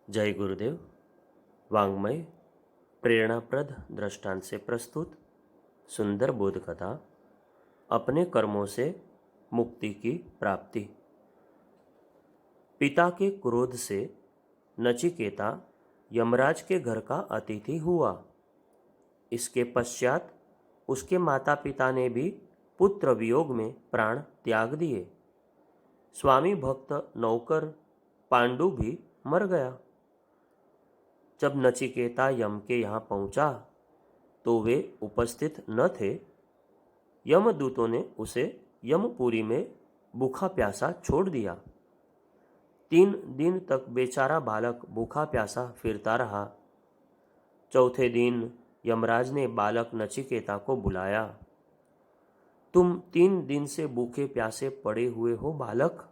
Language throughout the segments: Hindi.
जय गुरुदेव। वाङ्मय प्रेरणाप्रद दृष्टांत से प्रस्तुत सुंदर बोध कथा, अपने कर्मों से मुक्ति की प्राप्ति। पिता के क्रोध से नचिकेता यमराज के घर का अतिथि हुआ। इसके पश्चात उसके माता पिता ने भी पुत्र वियोग में प्राण त्याग दिए। स्वामी भक्त नौकर पांडु भी मर गया। जब नचिकेता यम के यहाँ पहुंचा तो वे उपस्थित न थे। यमदूतों ने उसे यमपुरी में भूखा प्यासा छोड़ दिया। 3 दिन तक बेचारा बालक भूखा प्यासा फिरता रहा। चौथे दिन यमराज ने बालक नचिकेता को बुलाया। तुम 3 दिन से भूखे प्यासे पड़े हुए हो बालक?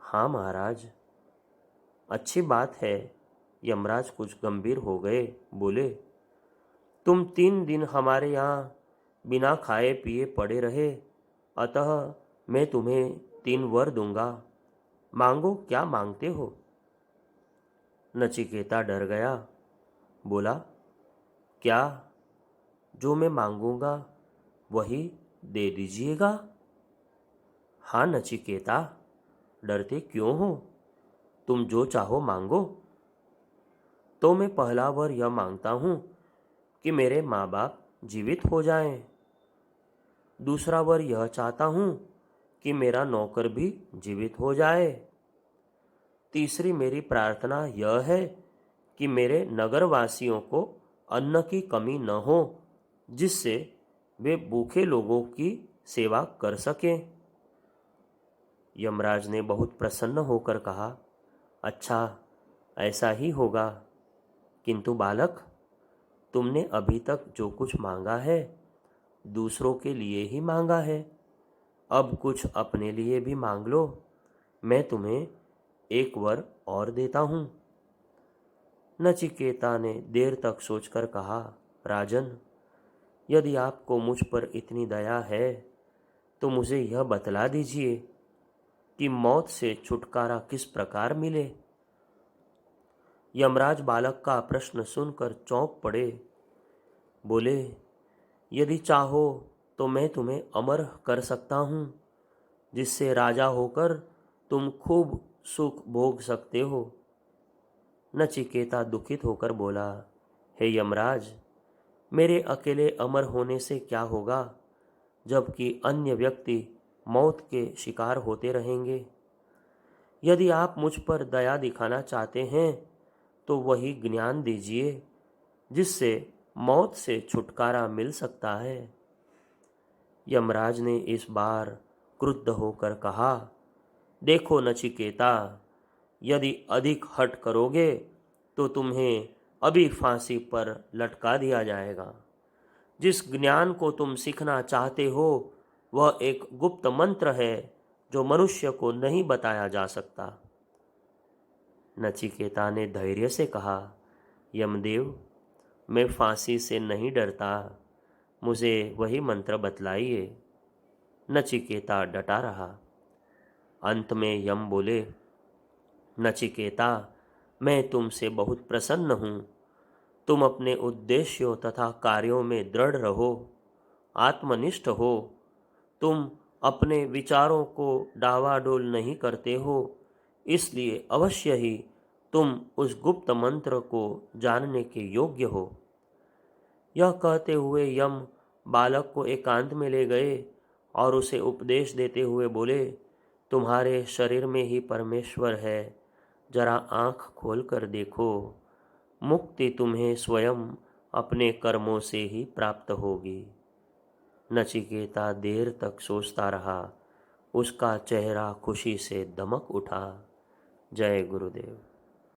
हाँ महाराज। अच्छी बात है। यमराज कुछ गंभीर हो गए, बोले, तुम 3 दिन हमारे यहाँ बिना खाए पिए पड़े रहे, अतः मैं तुम्हें 3 वर दूंगा। मांगो, क्या मांगते हो? नचिकेता डर गया, बोला, क्या जो मैं मांगूंगा वही दे दीजिएगा? हाँ नचिकेता, डरते क्यों हो? तुम जो चाहो मांगो। तो मैं पहला वर यह मांगता हूँ कि मेरे माँ बाप जीवित हो जाएं। दूसरा वर यह चाहता हूँ कि मेरा नौकर भी जीवित हो जाए। तीसरी मेरी प्रार्थना यह है कि मेरे नगरवासियों को अन्न की कमी न हो, जिससे वे भूखे लोगों की सेवा कर सकें। यमराज ने बहुत प्रसन्न होकर कहा, अच्छा, ऐसा ही होगा। किंतु बालक, तुमने अभी तक जो कुछ मांगा है दूसरों के लिए ही मांगा है। अब कुछ अपने लिए भी मांग लो। मैं तुम्हें 1 वर और देता हूँ। नचिकेता ने देर तक सोचकर कहा, राजन, यदि आपको मुझ पर इतनी दया है तो मुझे यह बतला दीजिए कि मौत से छुटकारा किस प्रकार मिले। यमराज बालक का प्रश्न सुनकर चौंक पड़े। बोले, यदि चाहो तो मैं तुम्हें अमर कर सकता हूँ, जिससे राजा होकर तुम खूब सुख भोग सकते हो। नचिकेता दुखित होकर बोला, हे यमराज, मेरे अकेले अमर होने से क्या होगा, जबकि अन्य व्यक्ति मौत के शिकार होते रहेंगे। यदि आप मुझ पर दया दिखाना चाहते हैं तो वही ज्ञान दीजिए जिससे मौत से छुटकारा मिल सकता है। यमराज ने इस बार क्रुद्ध होकर कहा, देखो नचिकेता, यदि अधिक हठ करोगे तो तुम्हें अभी फांसी पर लटका दिया जाएगा। जिस ज्ञान को तुम सीखना चाहते हो वह एक गुप्त मंत्र है जो मनुष्य को नहीं बताया जा सकता। नचिकेता ने धैर्य से कहा, यमदेव, मैं फांसी से नहीं डरता, मुझे वही मंत्र बतलाइए। नचिकेता डटा रहा। अंत में यम बोले, नचिकेता, मैं तुमसे बहुत प्रसन्न हूँ। तुम अपने उद्देश्यों तथा कार्यों में दृढ़ रहो, आत्मनिष्ठ हो। तुम अपने विचारों को डावाडोल नहीं करते हो, इसलिए अवश्य ही तुम उस गुप्त मंत्र को जानने के योग्य हो। यह कहते हुए यम बालक को एकांत में ले गए और उसे उपदेश देते हुए बोले, तुम्हारे शरीर में ही परमेश्वर है, जरा आँख खोल कर देखो। मुक्ति तुम्हें स्वयं अपने कर्मों से ही प्राप्त होगी। नचिकेता देर तक सोचता रहा। उसका चेहरा खुशी से दमक उठा। जय गुरुदेव।